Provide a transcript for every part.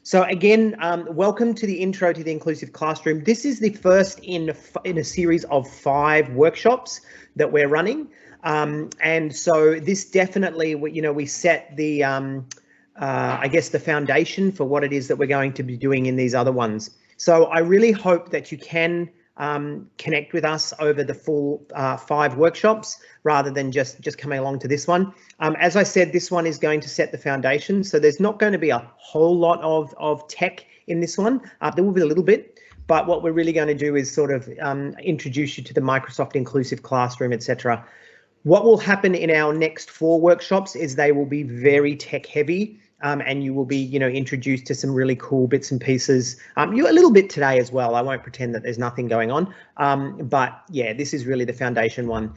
So again, welcome to the Intro to the Inclusive Classroom. This is the first in a series of 5 workshops that we're running. And so this definitely, we set the, I guess, the foundation for what it is that we're going to be doing in these other ones. So I really hope that you can connect with us over the full 5 workshops rather than just coming along to this one. As I said, this one is going to set the foundation, so there's not going to be a whole lot of tech in this one. There will be a little bit, but what we're really going to do is sort of introduce you to the Microsoft Inclusive Classroom, etc. What will happen in our next 4 workshops is they will be very tech heavy. And you will be, introduced to some really cool bits and pieces. A little bit today as well. I won't pretend that there's nothing going on. But yeah, this is really the foundation one.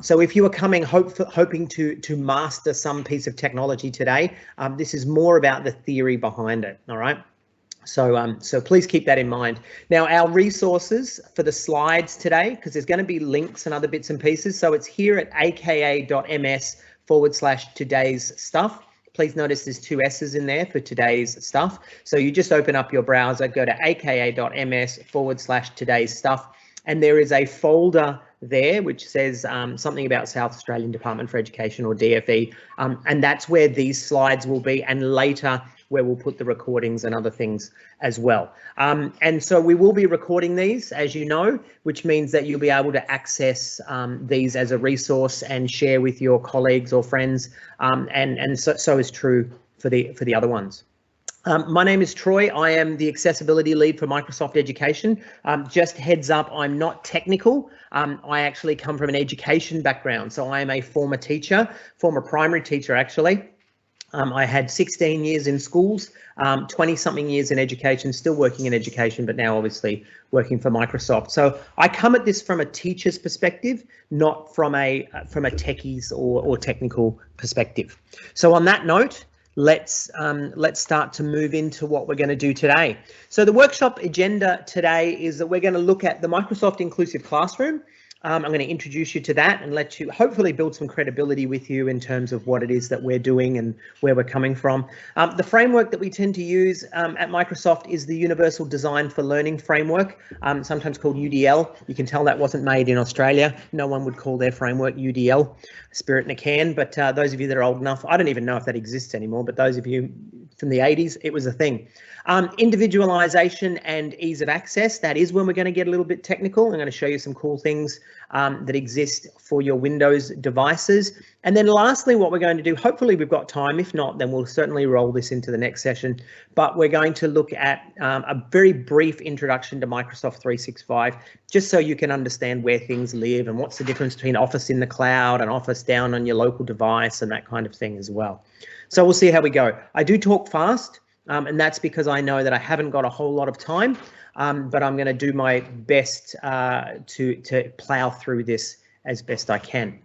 So if you are coming hoping to master some piece of technology today, this is more about the theory behind it. All right. So please keep that in mind. Now, our resources for the slides today, because there's going to be links and other bits and pieces. So it's here at aka.ms/today's stuff. Please notice there's 2 S's in there for today's stuff. So you just open up your browser, go to aka.ms/today's stuff, and there is a folder there which says something about South Australian Department for Education or DFE, and that's where these slides will be, and later where we'll put the recordings and other things as well. And so we will be recording these, as you know, which means that you'll be able to access these as a resource and share with your colleagues or friends, and so is true for the other ones. My name is Troy. I am the accessibility lead for Microsoft Education. Just heads up, I'm not technical. I actually come from an education background. So I am a former teacher, former primary teacher actually. I had 16 years in schools, 20 something years in education, still working in education, but now obviously working for Microsoft. So I come at this from a teacher's perspective, not from a techies or technical perspective. So on that note, let's start to move into what we're going to do today. So the workshop agenda today is that we're going to look at the Microsoft Inclusive Classroom. I'm going to introduce you to that and let you hopefully build some credibility with you in terms of what it is that we're doing and where we're coming from. The framework that we tend to use at Microsoft is the Universal Design for Learning framework, sometimes called UDL. You can tell that wasn't made in Australia. No one would call their framework UDL, spirit in a can, but those of you that are old enough, I don't even know if that exists anymore, but those of you from the 80s, it was a thing. Individualization and ease of access, that is when we're going to get a little bit technical. I'm going to show you some cool things that exist for your Windows devices. And then lastly, what we're going to do, hopefully we've got time. If not, then we'll certainly roll this into the next session. But we're going to look at a very brief introduction to Microsoft 365, just so you can understand where things live and what's the difference between Office in the cloud and Office down on your local device and that kind of thing as well. So we'll see how we go. I do talk fast. And that's because I know that I haven't got a whole lot of time, but I'm going to do my best to plow through this as best I can.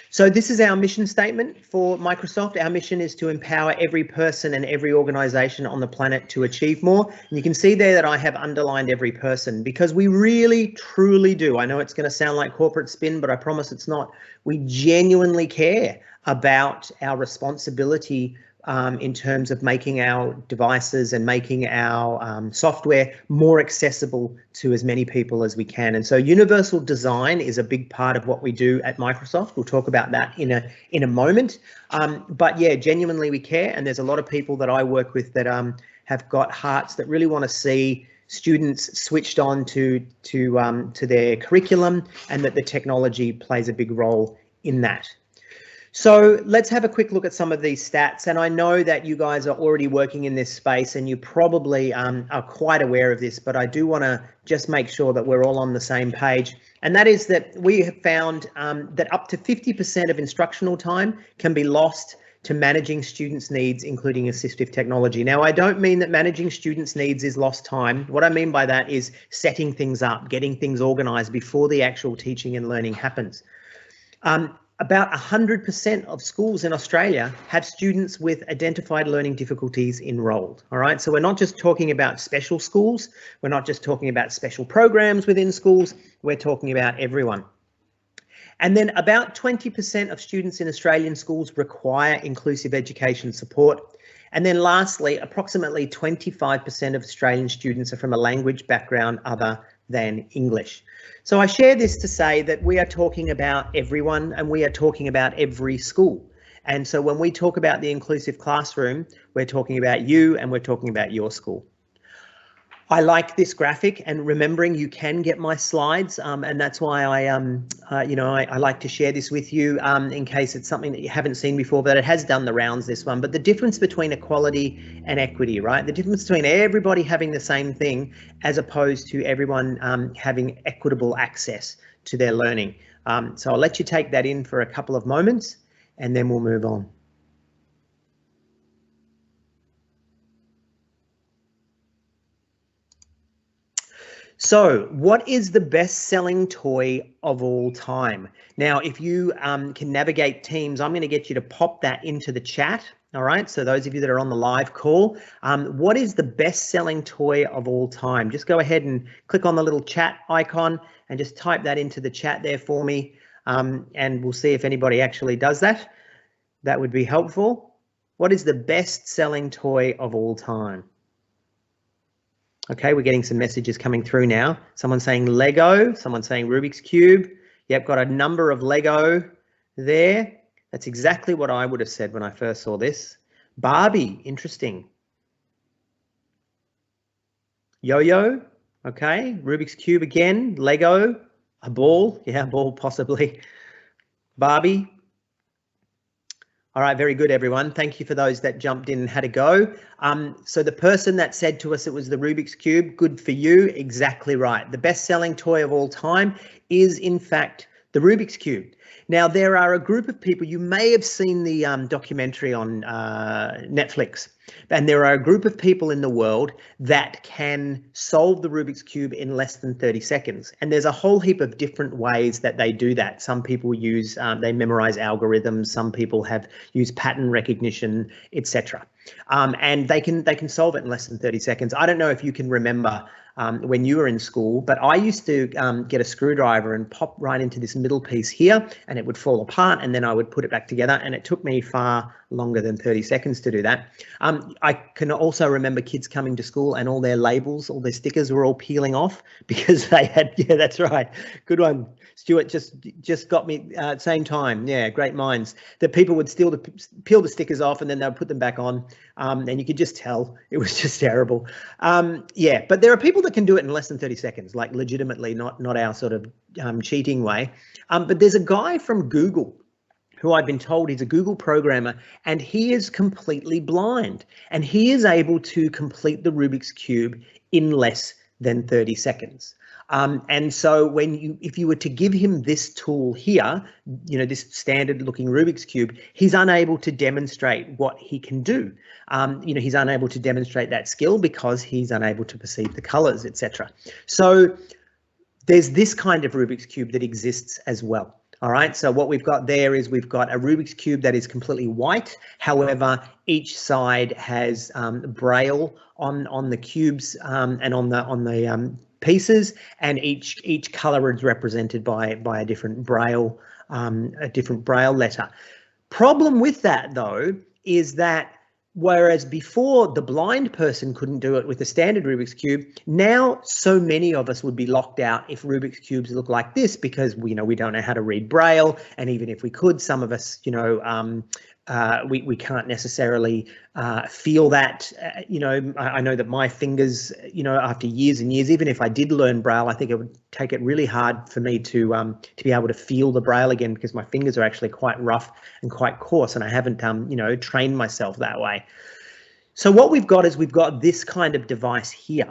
So this is our mission statement for Microsoft. Our mission is to empower every person and every organization on the planet to achieve more. And you can see there that I have underlined every person because we really, truly do. I know it's going to sound like corporate spin, but I promise it's not. We genuinely care about our responsibility in terms of making our devices and making our software more accessible to as many people as we can. And so universal design is a big part of what we do at Microsoft. We'll talk about that in a moment. But yeah, genuinely we care. And there's a lot of people that I work with that have got hearts that really want to see students switched on to their curriculum and that the technology plays a big role in that. So let's have a quick look at some of these stats. And I know that you guys are already working in this space and you probably are quite aware of this, but I do want to just make sure that we're all on the same page. And that is that we have found that up to 50% of instructional time can be lost to managing students' needs, including assistive technology. Now, I don't mean that managing students' needs is lost time. What I mean by that is setting things up, getting things organized before the actual teaching and learning happens. About 100% of schools in Australia have students with identified learning difficulties enrolled. All right, so we're not just talking about special schools. We're not just talking about special programs within schools. We're talking about everyone. And then about 20% of students in Australian schools require inclusive education support. And then lastly, approximately 25% of Australian students are from a language background other than English. So I share this to say that we are talking about everyone and we are talking about every school. And so when we talk about the inclusive classroom, we're talking about you and we're talking about your school. I like this graphic, and remembering you can get my slides, and that's why I like to share this with you in case it's something that you haven't seen before, but it has done the rounds, this one. But the difference between equality and equity, right? The difference between everybody having the same thing as opposed to everyone having equitable access to their learning. So I'll let you take that in for a couple of moments and then we'll move on. So what is the best-selling toy of all time? Now, if you can navigate Teams, I'm going to get you to pop that into the chat. All right, so those of you that are on the live call, what is the best-selling toy of all time? Just go ahead and click on the little chat icon and just type that into the chat there for me, and we'll see if anybody actually does that. That would be helpful. What is the best-selling toy of all time? Okay, we're getting some messages coming through now. Someone saying Lego, someone saying Rubik's Cube. Yep, got a number of Lego there. That's exactly what I would have said when I first saw this. Barbie, interesting. Yo-yo, okay. Rubik's Cube again. Lego, a ball. Yeah, a ball possibly. Barbie. All right, very good, everyone. Thank you for those that jumped in and had a go. So the person that said to us it was the Rubik's Cube, good for you, exactly right. The best-selling toy of all time is, in fact, the Rubik's Cube. Now, there are a group of people, you may have seen the documentary on Netflix, and there are a group of people in the world that can solve the Rubik's Cube in less than 30 seconds. And there's a whole heap of different ways that they do that. Some people use, they memorize algorithms, some people have used pattern recognition, etc. And they can solve it in less than 30 seconds. I don't know if you can remember when you were in school, but I used to get a screwdriver and pop right into this middle piece here and it would fall apart and then I would put it back together, and it took me far longer than 30 seconds to do that. I can also remember kids coming to school and all their labels, all their stickers were all peeling off because they had, yeah, that's right. Good one. Stuart just got me same time. Yeah, great minds. That people would peel the stickers off and then they'll put them back on, and you could just tell it was just terrible. Yeah, but there are people that can do it in less than 30 seconds, like legitimately, not our sort of cheating way. But there's a guy from Google who I've been told he's a Google programmer, and he is completely blind, and he is able to complete the Rubik's Cube in less than 30 seconds. And so if you were to give him this tool here, you know, this standard looking Rubik's Cube, he's unable to demonstrate what he can do. You know, he's unable to demonstrate that skill because he's unable to perceive the colors, etc. So there's this kind of Rubik's Cube that exists as well. All right, so what we've got there is we've got a Rubik's Cube that is completely white. However, each side has braille on the cubes and on the pieces, and each color is represented by a different braille letter. Problem with that though is that whereas before the blind person couldn't do it with a standard Rubik's Cube, now so many of us would be locked out if Rubik's Cubes look like this because we don't know how to read braille, and even if we could, some of us, you know, we can't necessarily feel that. You know, I know that my fingers, you know, after years and years, even if I did learn braille, I think it would take it really hard for me to be able to feel the braille again because my fingers are actually quite rough and quite coarse, and I haven't you know, trained myself that way. So what we've got is we've got this kind of device here.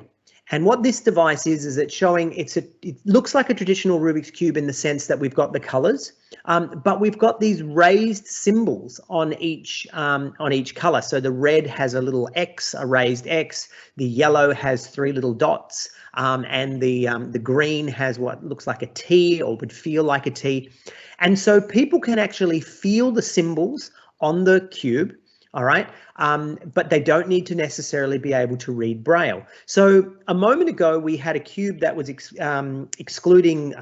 And what this device is it's showing it looks like a traditional Rubik's Cube in the sense that we've got the colors, but we've got these raised symbols on each color. So the red has a little X, a raised X. The yellow has 3 little dots, and the green has what looks like a T or would feel like a T. And so people can actually feel the symbols on the cube. All right. But they don't need to necessarily be able to read Braille. So a moment ago, we had a cube that was excluding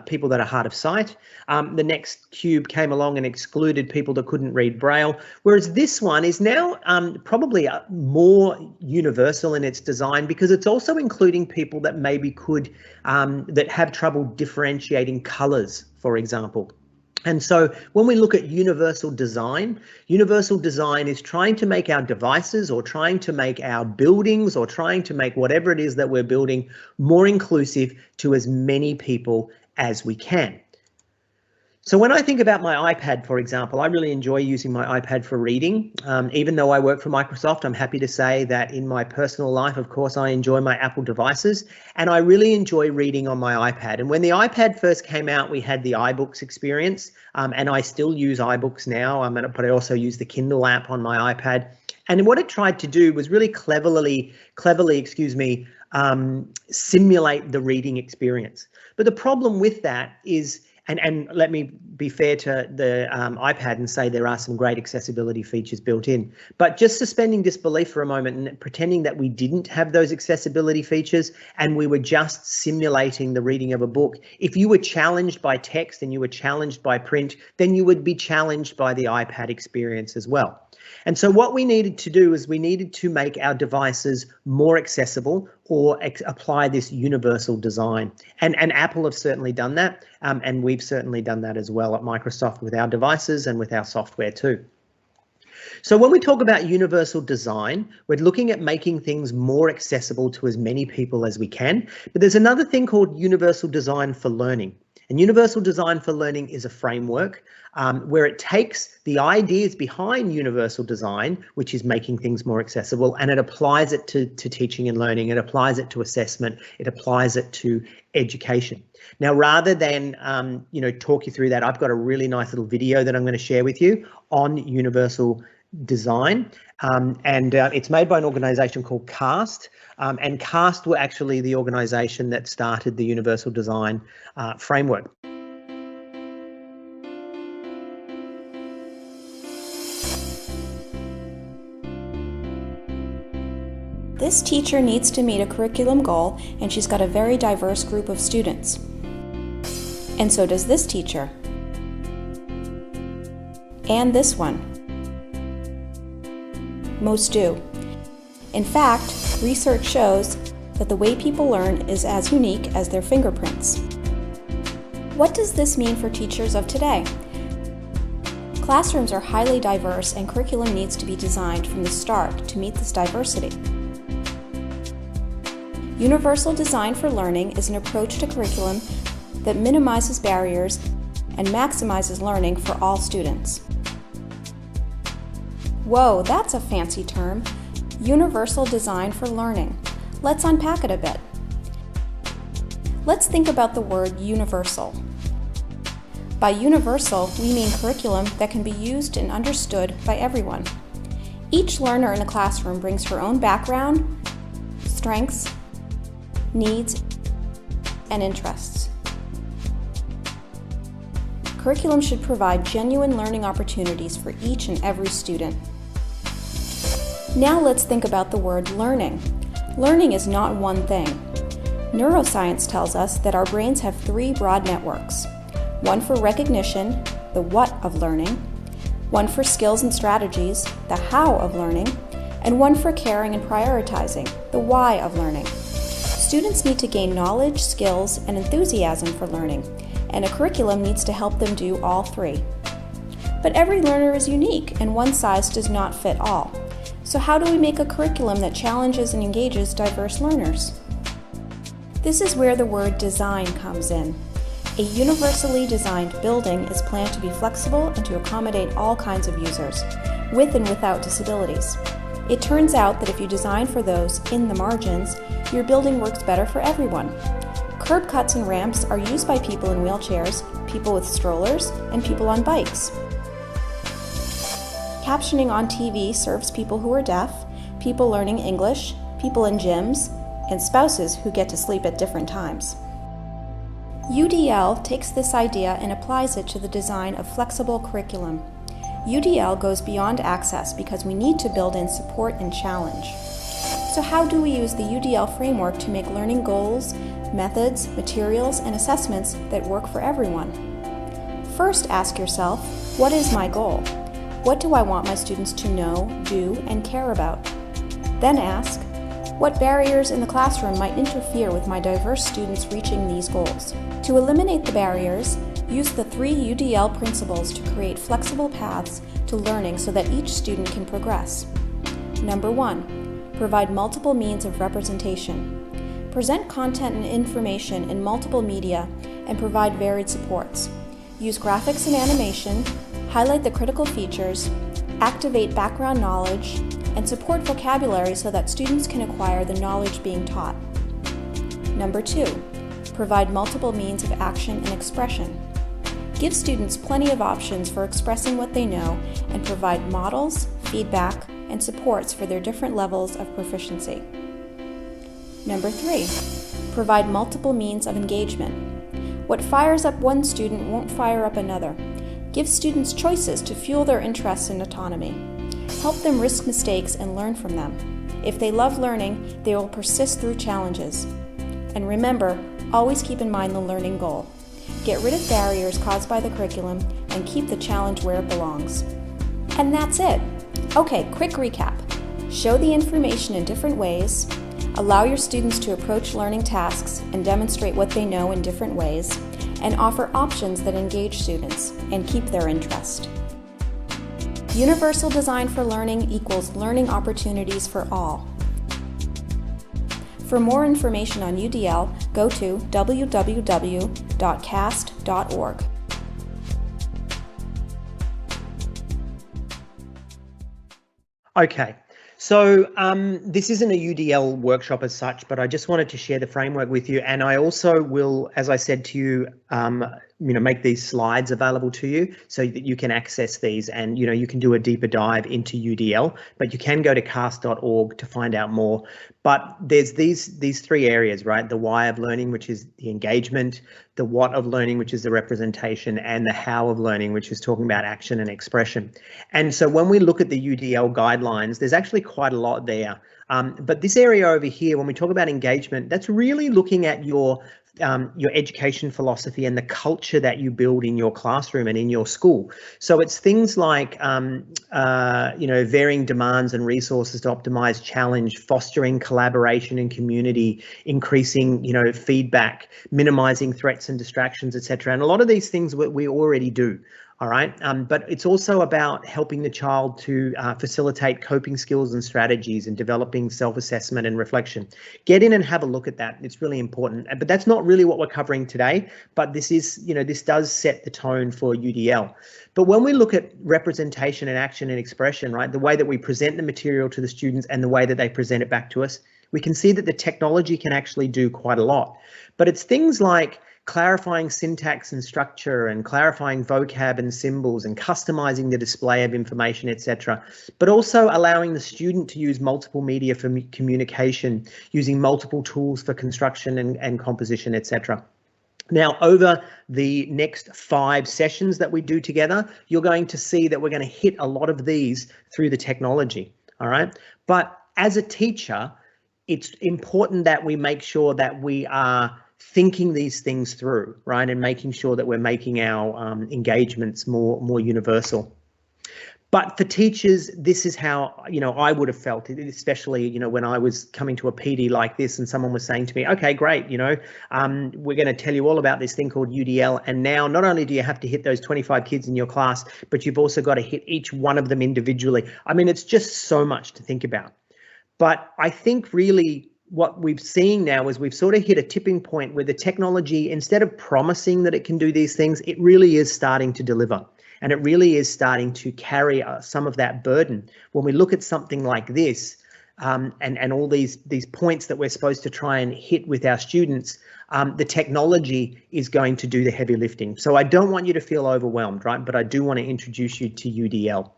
people that are hard of sight. The next cube came along and excluded people that couldn't read Braille, whereas this one is now probably more universal in its design, because it's also including people that maybe could, that have trouble differentiating colors, for example. And so when we look at universal design is trying to make our devices, or trying to make our buildings, or trying to make whatever it is that we're building more inclusive to as many people as we can. So when I think about my iPad, for example, I really enjoy using my iPad for reading. Even though I work for Microsoft, I'm happy to say that in my personal life, of course, I enjoy my Apple devices, and I really enjoy reading on my iPad. And when the iPad first came out, we had the iBooks experience, and I still use iBooks now, but I also use the Kindle app on my iPad. And what it tried to do was really cleverly, simulate the reading experience. But the problem with that is, and let me be fair to the iPad and say there are some great accessibility features built in, but just suspending disbelief for a moment and pretending that we didn't have those accessibility features and we were just simulating the reading of a book. If you were challenged by text and you were challenged by print, then you would be challenged by the iPad experience as well. And so what we needed to do is we needed to make our devices more accessible, or apply this universal design. And Apple have certainly done that, and we've certainly done that as well at Microsoft with our devices and with our software too. So when we talk about universal design, we're looking at making things more accessible to as many people as we can. But there's another thing called universal design for learning. And universal design for learning is a framework where it takes the ideas behind universal design, which is making things more accessible, and it applies it to teaching and learning. It applies it to assessment. It applies it to education. Now, rather than talk you through that, I've got a really nice little video that I'm going to share with you on universal design, and it's made by an organisation called CAST. And CAST were actually the organisation that started the universal design framework. This teacher needs to meet a curriculum goal, and she's got a very diverse group of students. And so does this teacher. And this one. Most do. In fact, research shows that the way people learn is as unique as their fingerprints. What does this mean for teachers of today? Classrooms are highly diverse, and curriculum needs to be designed from the start to meet this diversity. Universal design for learning is an approach to curriculum that minimizes barriers and maximizes learning for all students. Whoa, that's a fancy term. Universal design for learning. Let's unpack it a bit. Let's think about the word universal. By universal, we mean curriculum that can be used and understood by everyone. Each learner in a classroom brings her own background, strengths, needs, and interests. Curriculum should provide genuine learning opportunities for each and every student. Now let's think about the word learning. Learning is not one thing. Neuroscience tells us that our brains have three broad networks. One for recognition, the what of learning, one for skills and strategies, the how of learning, and one for caring and prioritizing, the why of learning. Students need to gain knowledge, skills, and enthusiasm for learning, and a curriculum needs to help them do all three. But every learner is unique, and one size does not fit all. So how do we make a curriculum that challenges and engages diverse learners? This is where the word design comes in. A universally designed building is planned to be flexible and to accommodate all kinds of users, with and without disabilities. It turns out that if you design for those in the margins, your building works better for everyone. Curb cuts and ramps are used by people in wheelchairs, people with strollers, and people on bikes. Captioning on TV serves people who are deaf, people learning English, people in gyms, and spouses who get to sleep at different times. UDL takes this idea and applies it to the design of flexible curriculum. UDL goes beyond access because we need to build in support and challenge. So how do we use the UDL framework to make learning goals, methods, materials, and assessments that work for everyone? First, ask yourself, what is my goal? What do I want my students to know, do, and care about? Then ask, what barriers in the classroom might interfere with my diverse students reaching these goals? To eliminate the barriers, use the 3 UDL principles to create flexible paths to learning so that each student can progress. Number 1, provide multiple means of representation. Present content and information in multiple media and provide varied supports. Use graphics and animation, highlight the critical features, activate background knowledge, and support vocabulary so that students can acquire the knowledge being taught. Number 2, provide multiple means of action and expression. Give students plenty of options for expressing what they know and provide models, feedback, and supports for their different levels of proficiency. Number 3, provide multiple means of engagement. What fires up one student won't fire up another. Give students choices to fuel their interests and autonomy. Help them risk mistakes and learn from them. If they love learning, they will persist through challenges. And remember, always keep in mind the learning goal. Get rid of barriers caused by the curriculum and keep the challenge where it belongs. And that's it. Okay, quick recap. Show the information in different ways, allow your students to approach learning tasks and demonstrate what they know in different ways, and offer options that engage students and keep their interest. Universal design for learning equals learning opportunities for all. For more information on UDL, go to www.cast.org. Okay, so this isn't a UDL workshop as such, but I just wanted to share the framework with you. And I also will, as I said to you, make these slides available to you so that you can access these and, you can do a deeper dive into UDL, but you can go to cast.org to find out more. But there's these 3 areas, right? The why of learning, which is the engagement, the what of learning, which is the representation, and the how of learning, which is talking about action and expression. And so when we look at the UDL guidelines, there's actually quite a lot there. But this area over here, when we talk about engagement, that's really looking at your education philosophy and the culture that you build in your classroom and in your school. So it's things like, varying demands and resources to optimize challenge, fostering collaboration and community, increasing, feedback, minimizing threats and distractions, etc. And a lot of these things we already do. All right, but it's also about helping the child to facilitate coping skills and strategies and developing self-assessment and reflection. Get in and have a look at that. It's really important, but that's not really what we're covering today. But this is, this does set the tone for UDL. But when we look at representation and action and expression, right, the way that we present the material to the students and the way that they present it back to us, we can see that the technology can actually do quite a lot. But it's things like clarifying syntax and structure and clarifying vocab and symbols and customizing the display of information, etc. But also allowing the student to use multiple media for communication, using multiple tools for construction and composition, etc. Now, over the next 5 sessions that we do together, you're going to see that we're going to hit a lot of these through the technology. All right. But as a teacher, it's important that we make sure that we are thinking these things through, right, and making sure that we're making our engagements more universal. But for teachers, this is how, I would have felt, especially, when I was coming to a PD like this and someone was saying to me, okay, great, we're going to tell you all about this thing called UDL. And now not only do you have to hit those 25 kids in your class, but you've also got to hit each one of them individually. I mean, it's just so much to think about. But I think really what we've seen now is we've sort of hit a tipping point where the technology, instead of promising that it can do these things, it really is starting to deliver. And it really is starting to carry some of that burden. When we look at something like this and all these points that we're supposed to try and hit with our students, the technology is going to do the heavy lifting. So I don't want you to feel overwhelmed, right? But I do want to introduce you to UDL.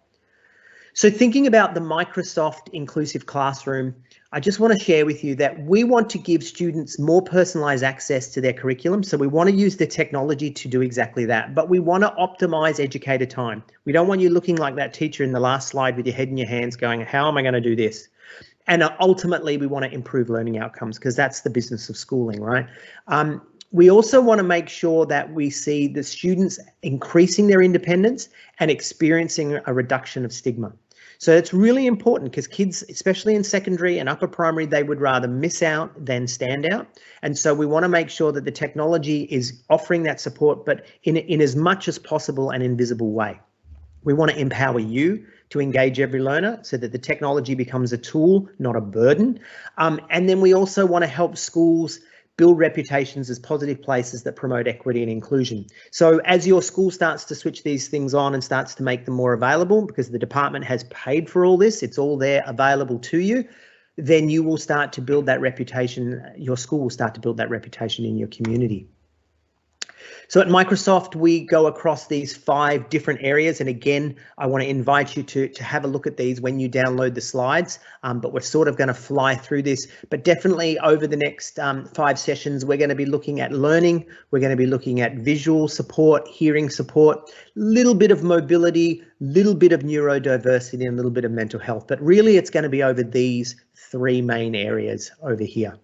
So thinking about the Microsoft Inclusive Classroom, I just want to share with you that we want to give students more personalized access to their curriculum. So we want to use the technology to do exactly that, but we want to optimize educator time. We don't want you looking like that teacher in the last slide with your head in your hands going, how am I going to do this? And ultimately, we want to improve learning outcomes because that's the business of schooling, right? We also want to make sure that we see the students increasing their independence and experiencing a reduction of stigma. So it's really important because kids, especially in secondary and upper primary, they would rather miss out than stand out. And so we want to make sure that the technology is offering that support, but in as much as possible an invisible way. We want to empower you to engage every learner so that the technology becomes a tool, not a burden. And then we also want to help schools build reputations as positive places that promote equity and inclusion. So as your school starts to switch these things on and starts to make them more available, because the department has paid for all this, it's all there available to you, then you will start to build that reputation, your school will start to build that reputation in your community. So at Microsoft, we go across these 5 different areas. And again, I want to invite you to have a look at these when you download the slides, but we're sort of going to fly through this. But definitely over the next 5 sessions, we're going to be looking at learning. We're going to be looking at visual support, hearing support, little bit of mobility, little bit of neurodiversity, and a little bit of mental health. But really, it's going to be over these 3 main areas over here.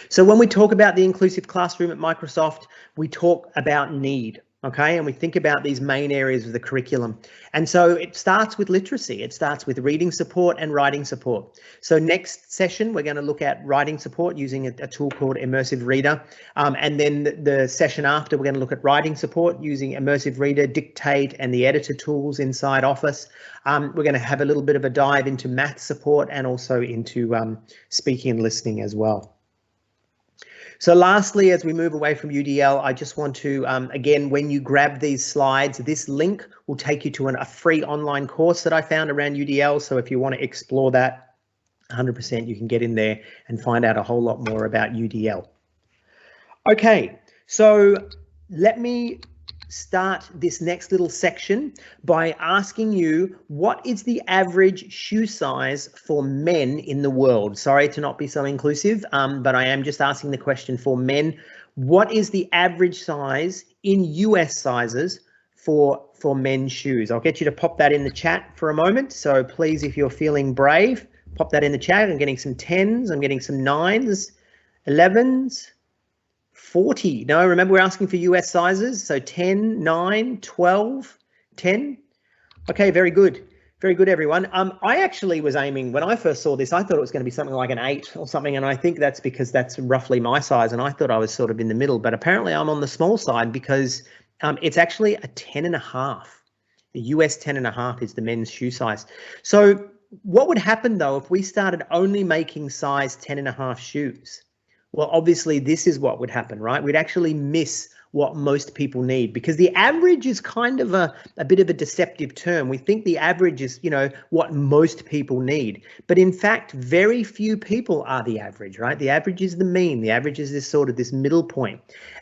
So when we talk about the inclusive classroom at Microsoft, we talk about need, okay? And we think about these main areas of the curriculum. And so it starts with literacy. It starts with reading support and writing support. So next session, we're going to look at writing support using a tool called Immersive Reader. And then the session after, we're going to look at writing support using Immersive Reader, Dictate, and the editor tools inside Office. We're going to have a little bit of a dive into math support and also into speaking and listening as well. So lastly, as we move away from UDL, I just want to, again, when you grab these slides, this link will take you to a free online course that I found around UDL. So if you want to explore that 100%, you can get in there and find out a whole lot more about UDL. Okay, so let me start this next little section by asking you, what is the average shoe size for men in the world? Sorry to not be so inclusive, but I am just asking the question for men. What is the average size in US sizes for men's shoes? I'll get you to pop that in the chat for a moment. So please, if you're feeling brave, pop that in the chat. I'm getting some 10s, I'm getting some 9s, 11s, 40. No, remember we're asking for US sizes. So 10, 9, 12, 10. Okay, very good. Very good, everyone. I actually was aiming, when I first saw this, I thought it was going to be something like an 8 or something. And I think that's because that's roughly my size. And I thought I was sort of in the middle, but apparently I'm on the small side because it's actually a 10.5. The US 10.5 is the men's shoe size. So what would happen though, if we started only making size 10.5 shoes? Well, obviously, this is what would happen, right? We'd actually miss what most people need, because the average is kind of a bit of a deceptive term. We think the average is, you know, what most people need. But in fact, very few people are the average, right? The average is the mean. The average is this sort of this middle point.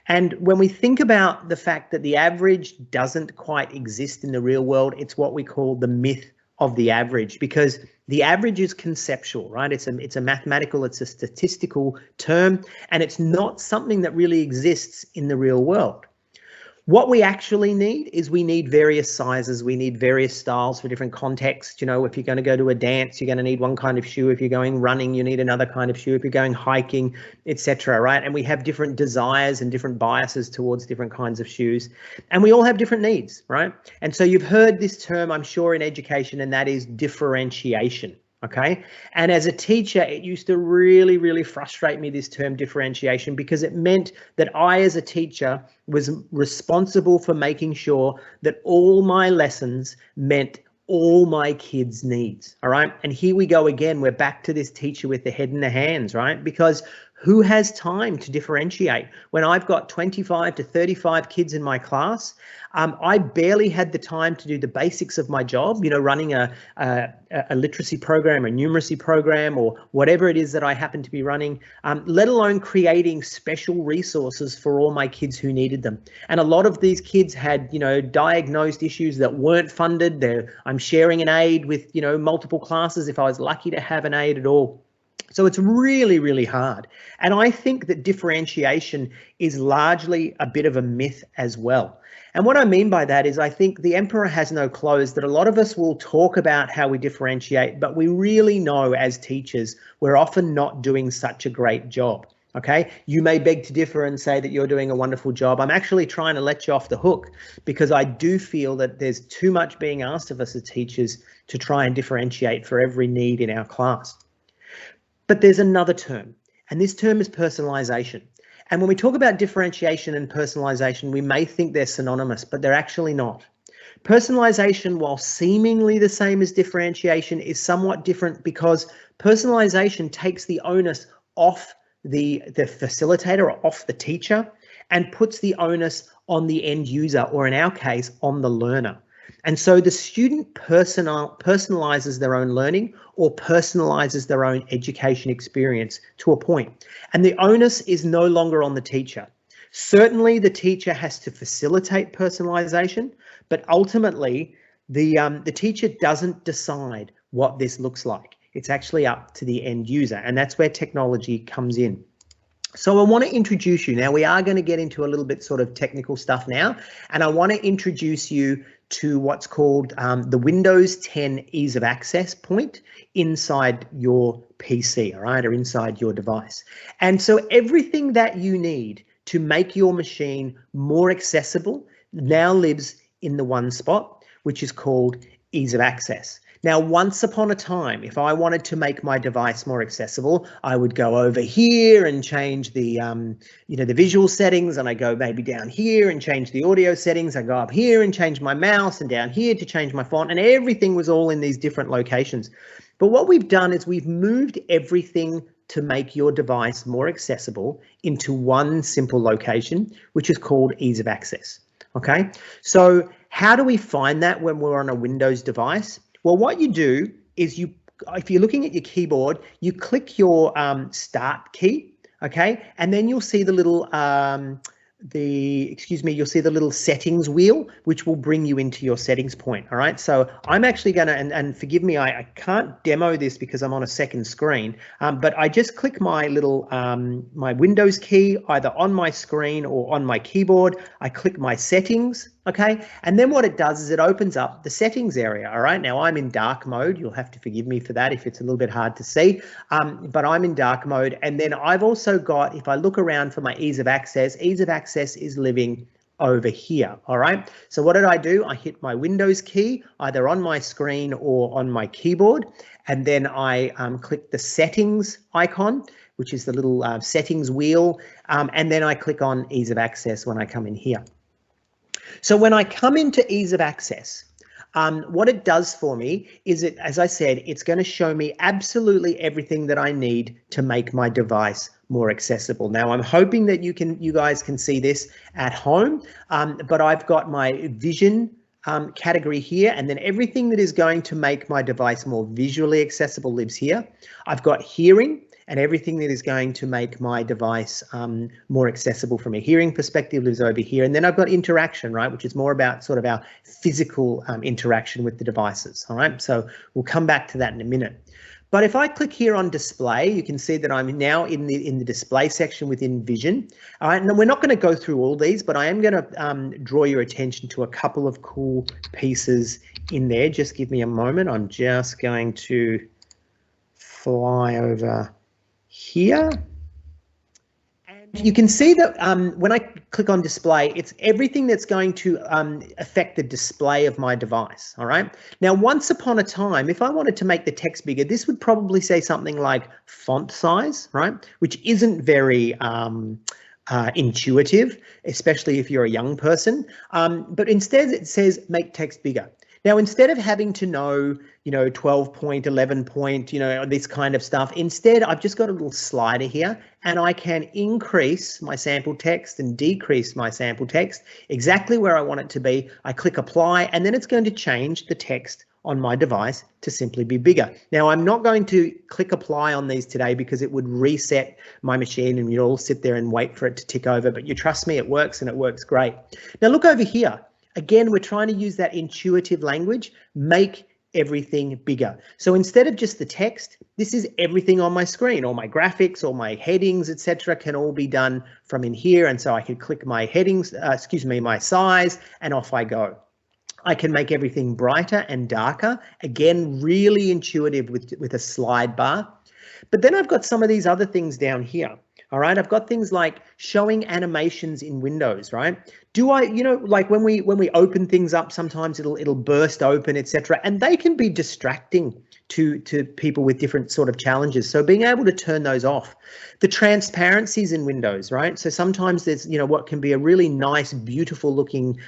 And when we think about the fact that the average doesn't quite exist in the real world, it's what we call the myth of the average, because the average is conceptual, right? It's a mathematical, it's a statistical term, and it's not something that really exists in the real world. What we actually need is we need various sizes. We need various styles for different contexts. You know, if you're going to go to a dance, you're going to need one kind of shoe. If you're going running, you need another kind of shoe. If you're going hiking, etc., right? And we have different desires and different biases towards different kinds of shoes. And we all have different needs, right? And so you've heard this term, I'm sure, in education, and that is differentiation. Okay. And as a teacher, it used to really, really frustrate me, this term differentiation, because it meant that I, as a teacher, was responsible for making sure that all my lessons meant all my kids' needs. All right. And here we go again. We're back to this teacher with the head in the hands, right? Because Who has time to differentiate? When I've got 25 to 35 kids in my class, I barely had the time to do the basics of my job, you know, running a literacy program, a numeracy program, or whatever it is that I happen to be running, let alone creating special resources for all my kids who needed them. And a lot of these kids had, you know, diagnosed issues that weren't funded. I'm sharing an aid with, you know, multiple classes if I was lucky to have an aid at all. So it's really, really hard. And I think that differentiation is largely a bit of a myth as well. And what I mean by that is I think the emperor has no clothes, that a lot of us will talk about how we differentiate, but we really know as teachers, we're often not doing such a great job. Okay, you may beg to differ and say that you're doing a wonderful job. I'm actually trying to let you off the hook, because I do feel that there's too much being asked of us as teachers to try and differentiate for every need in our class. But there's another term, and this term is personalization. And when we talk about differentiation and personalization, we may think they're synonymous, but they're actually not. Personalization, while seemingly the same as differentiation, is somewhat different, because personalization takes the onus off the facilitator or off the teacher and puts the onus on the end user, or in our case, on the learner. And so the student personalizes their own learning or personalizes their own education experience to a point. And the onus is no longer on the teacher. Certainly the teacher has to facilitate personalization, but ultimately the teacher doesn't decide what this looks like. It's actually up to the end user, and that's where technology comes in. So I want to introduce you. Now, we are going to get into a little bit sort of technical stuff now, and I want to introduce you to what's called the Windows 10 ease of access point inside your PC, all right, or inside your device. And so everything that you need to make your machine more accessible now lives in the one spot, which is called ease of access. Now, once upon a time, if I wanted to make my device more accessible, I would go over here and change the, the visual settings, and I go maybe down here and change the audio settings. I go up here and change my mouse, and down here to change my font, and everything was all in these different locations. But what we've done is we've moved everything to make your device more accessible into one simple location, which is called ease of access. Okay, so how do we find that when we're on a Windows device? Well, what you do is if you're looking at your keyboard, you click your start key, okay, and then you'll see the little you'll see the little settings wheel, which will bring you into your settings point. All right, so I'm actually going to, and forgive me, I can't demo this because I'm on a second screen, but I just click my little my Windows key either on my screen or on my keyboard. I click my settings. Okay, and then what it does is it opens up the settings area. All right, now I'm in dark mode. You'll have to forgive me for that if it's a little bit hard to see, but I'm in dark mode. And then I've also got, if I look around for my ease of access is living over here. All right, so what did I do? I hit my Windows key either on my screen or on my keyboard, and then I click the settings icon, which is the little settings wheel, and then I click on ease of access when I come in here. So when I come into ease of access, what it does for me is it, as I said, it's going to show me absolutely everything that I need to make my device more accessible. Now, I'm hoping that you guys can see this at home, but I've got my vision category here, and then everything that is going to make my device more visually accessible lives here. I've got hearing, and everything that is going to make my device more accessible from a hearing perspective lives over here. And then I've got interaction, right, which is more about sort of our physical interaction with the devices. All right, so we'll come back to that in a minute. But if I click here on display, you can see that I'm now in the display section within vision. All right, and we're not going to go through all these, but I am going to draw your attention to a couple of cool pieces in there. Just give me a moment. I'm just going to fly over here, and you can see that when I click on display, it's everything that's going to affect the display of my device. All right, now once upon a time, if I wanted to make the text bigger, this would probably say something like font size, right, which isn't very intuitive, especially if you're a young person, but instead it says make text bigger. Now, instead of having to know, 12 point, 11 point, this kind of stuff, instead, I've just got a little slider here, and I can increase my sample text and decrease my sample text exactly where I want it to be. I click apply, and then it's going to change the text on my device to simply be bigger. Now, I'm not going to click apply on these today because it would reset my machine and you'd all sit there and wait for it to tick over, but you trust me, it works, and it works great. Now, look over here. Again, we're trying to use that intuitive language, make everything bigger. So instead of just the text, this is everything on my screen. All my graphics, all my headings, etc., can all be done from in here. And so I can click my headings, my size, and off I go. I can make everything brighter and darker. Again, really intuitive with a slide bar. But then I've got some of these other things down here. All right, I've got things like showing animations in Windows, right? Do I, like when we open things up, sometimes it'll burst open, etc., and they can be distracting to people with different sort of challenges. So being able to turn those off. The transparencies in Windows, right? So sometimes there's, what can be a really nice, beautiful looking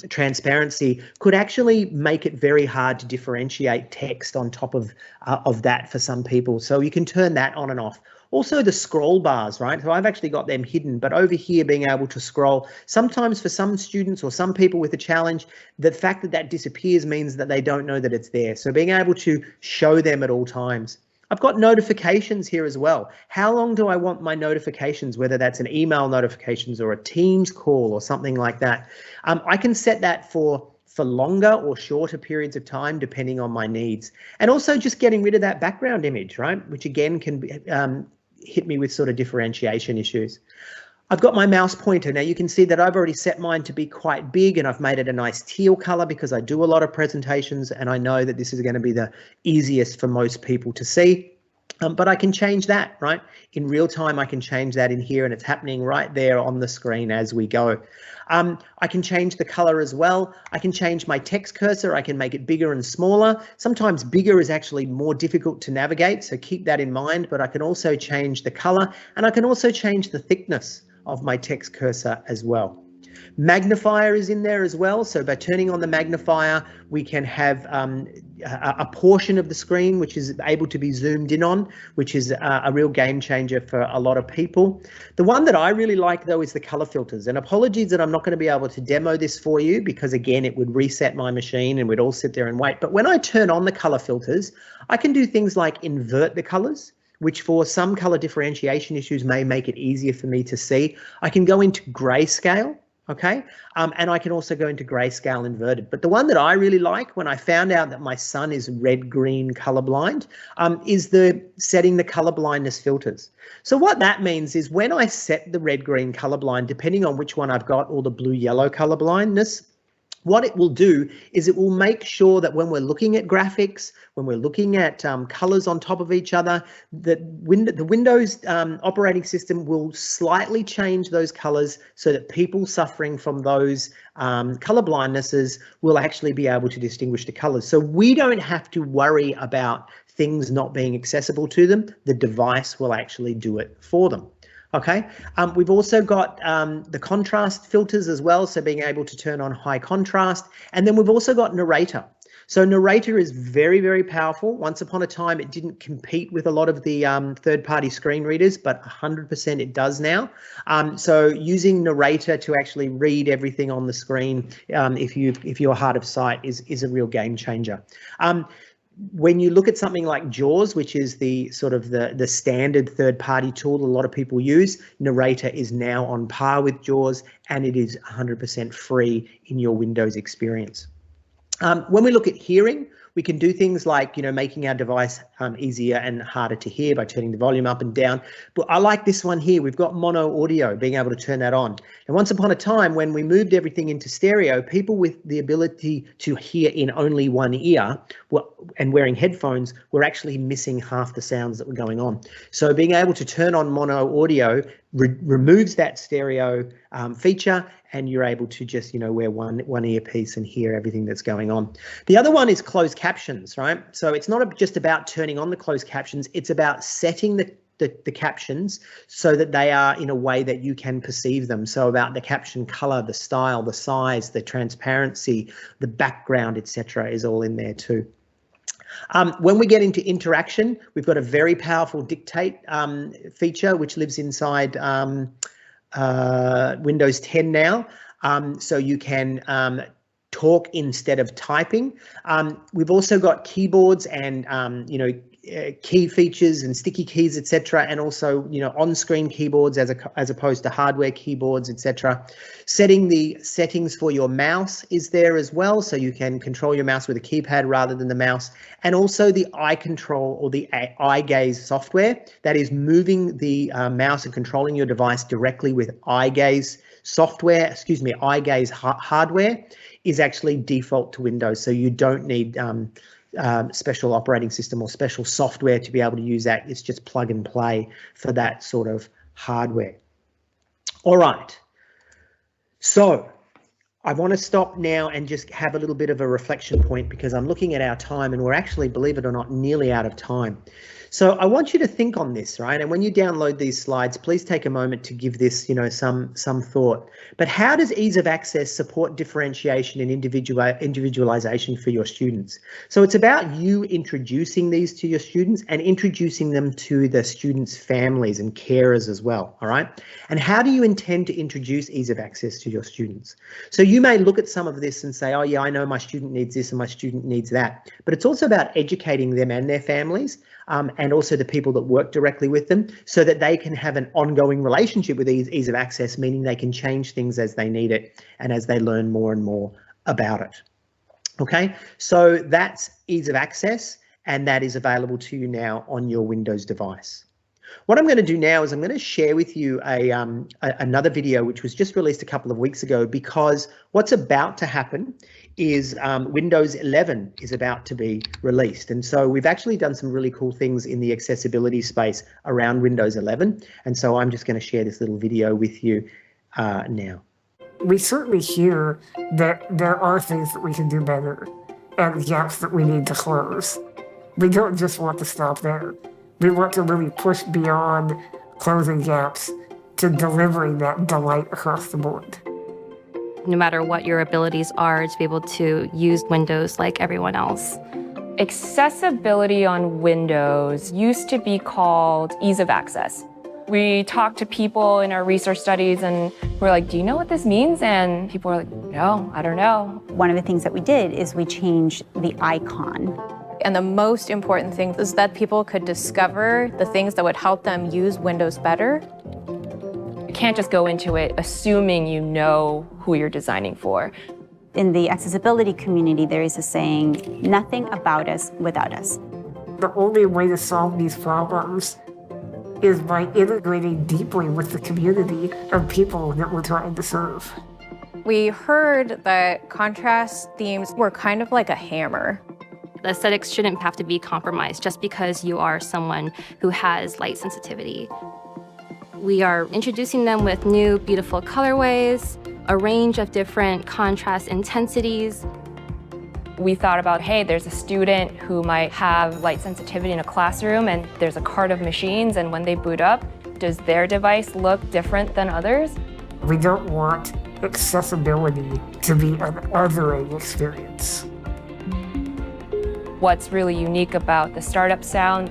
transparency could actually make it very hard to differentiate text on top of that for some people. So you can turn that on and off. Also the scroll bars, right? So I've actually got them hidden, but over here being able to scroll, sometimes for some students or some people with a challenge, the fact that that disappears means that they don't know that it's there. So being able to show them at all times. I've got notifications here as well. How long do I want my notifications, whether that's an email notifications or a Teams call or something like that? I can set that for longer or shorter periods of time, depending on my needs. And also just getting rid of that background image, right? Which again can be, hit me with sort of differentiation issues. I've got my mouse pointer. Now you can see that I've already set mine to be quite big, and I've made it a nice teal color because I do a lot of presentations and I know that this is going to be the easiest for most people to see. But I can change that, right? In real time, I can change that in here, and it's happening right there on the screen as we go. I can change the color as well. I can change my text cursor. I can make it bigger and smaller. Sometimes bigger is actually more difficult to navigate, so keep that in mind. But I can also change the color, and I can also change the thickness of my text cursor as well. Magnifier is in there as well. So by turning on the magnifier, we can have a portion of the screen which is able to be zoomed in on, which is a real game changer for a lot of people. The one that I really like though is the color filters, and apologies that I'm not going to be able to demo this for you because again it would reset my machine and we'd all sit there and wait. But when I turn on the color filters, I can do things like invert the colors, which for some color differentiation issues may make it easier for me to see. I can go into grayscale. Okay, and I can also go into grayscale inverted. But the one that I really like when I found out that my son is red-green colorblind is the setting the color blindness filters. So what that means is when I set the red-green colorblind, depending on which one I've got, or the blue-yellow color blindness, what it will do is it will make sure that when we're looking at graphics, when we're looking at colors on top of each other, that the Windows operating system will slightly change those colors so that people suffering from those color blindnesses will actually be able to distinguish the colors. So we don't have to worry about things not being accessible to them. The device will actually do it for them. Okay, we've also got the contrast filters as well, so being able to turn on high contrast. And then we've also got narrator. So narrator is very, very powerful. Once upon a time, it didn't compete with a lot of the third-party screen readers, but 100% it does now. So using narrator to actually read everything on the screen, if you're hard of sight, is a real game changer. When you look at something like JAWS, which is the sort of the standard third-party tool a lot of people use, narrator is now on par with JAWS, and it is 100% free in your Windows experience. When we look at hearing, we can do things like, making our device easier and harder to hear by turning the volume up and down. But I like this one here. We've got mono audio, being able to turn that on. And once upon a time, when we moved everything into stereo, people with the ability to hear in only one ear and wearing headphones were actually missing half the sounds that were going on. So being able to turn on mono audio removes that stereo feature, and you're able to just, wear one earpiece and hear everything that's going on. The other one is closed captions, right? So it's not just about turning on the closed captions, it's about setting the captions so that they are in a way that you can perceive them. So about the caption color, the style, the size, the transparency, the background, etc. is all in there too. When we get into interaction, we've got a very powerful dictate feature which lives inside Windows 10 now. So you can talk instead of typing. We've also got keyboards and key features and sticky keys, etc., and also on-screen keyboards as opposed to hardware keyboards, etc. Setting the settings for your mouse is there as well, so you can control your mouse with a keypad rather than the mouse, and also the eye control or the eye gaze software, that is moving the mouse and controlling your device directly with eye gaze software, eye gaze hardware, is actually default to Windows, so you don't need special operating system or special software to be able to use that. It's just plug and play for that sort of hardware. All right, so I want to stop now and just have a little bit of a reflection point, because I'm looking at our time and we're actually, believe it or not, nearly out of time. So I want you to think on this, right? And when you download these slides, please take a moment to give this, some thought. But how does ease of access support differentiation and individualization for your students? So it's about you introducing these to your students and introducing them to the students' families and carers as well, all right? And how do you intend to introduce ease of access to your students? So you may look at some of this and say, oh yeah, I know my student needs this and my student needs that. But it's also about educating them and their families, and also the people that work directly with them, so that they can have an ongoing relationship with ease of access, meaning they can change things as they need it and as they learn more and more about it. Okay, so that's ease of access, and that is available to you now on your Windows device. What I'm going to do now is I'm going to share with you another video which was just released a couple of weeks ago, because what's about to happen is Windows 11 is about to be released. And so we've actually done some really cool things in the accessibility space around Windows 11. And so I'm just going to share this little video with you now. We certainly hear that there are things that we can do better and gaps that we need to close. We don't just want to stop there. We want to really push beyond closing gaps to delivering that delight across the board. No matter what your abilities are, to be able to use Windows like everyone else. Accessibility on Windows used to be called ease of access. We talked to people in our research studies and we're like, do you know what this means? And people were like, no, I don't know. One of the things that we did is we changed the icon. And the most important thing is that people could discover the things that would help them use Windows better. You can't just go into it assuming you know who you're designing for. In the accessibility community, there is a saying, nothing about us without us. The only way to solve these problems is by integrating deeply with the community of people that we're trying to serve. We heard that contrast themes were kind of like a hammer. The aesthetics shouldn't have to be compromised just because you are someone who has light sensitivity. We are introducing them with new, beautiful colorways, a range of different contrast intensities. We thought about, hey, there's a student who might have light sensitivity in a classroom and there's a cart of machines, and when they boot up, does their device look different than others? We don't want accessibility to be an othering experience. What's really unique about the startup sound,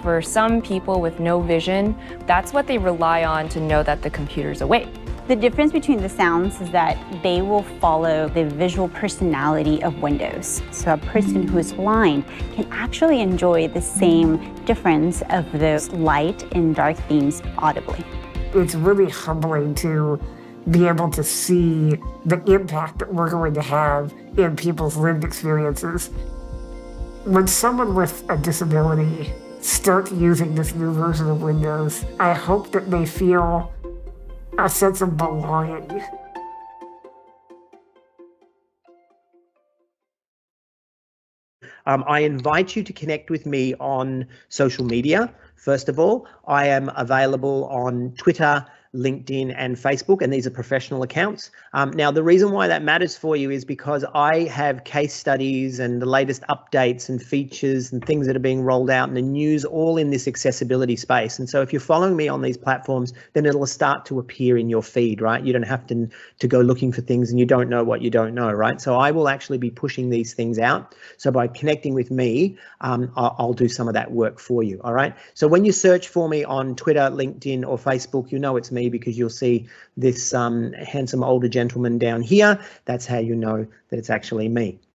for some people with no vision, that's what they rely on to know that the computer's awake. The difference between the sounds is that they will follow the visual personality of Windows. So a person who is blind can actually enjoy the same difference of those light and dark themes audibly. It's really humbling to be able to see the impact that we're going to have in people's lived experiences. When someone with a disability starts using this new version of Windows, I hope that they feel a sense of belonging. I invite you to connect with me on social media. First of all, I am available on Twitter, LinkedIn and Facebook, and these are professional accounts. Now, the reason why that matters for you is because I have case studies and the latest updates and features and things that are being rolled out in the news, all in this accessibility space. And so if you're following me on these platforms, then it'll start to appear in your feed, right? You don't have to go looking for things and you don't know what you don't know, right? So I will actually be pushing these things out. So by connecting with me, I'll do some of that work for you, all right? So when you search for me on Twitter, LinkedIn, or Facebook, you know it's me because you'll see this handsome older gentleman down here. That's how you know that it's actually me.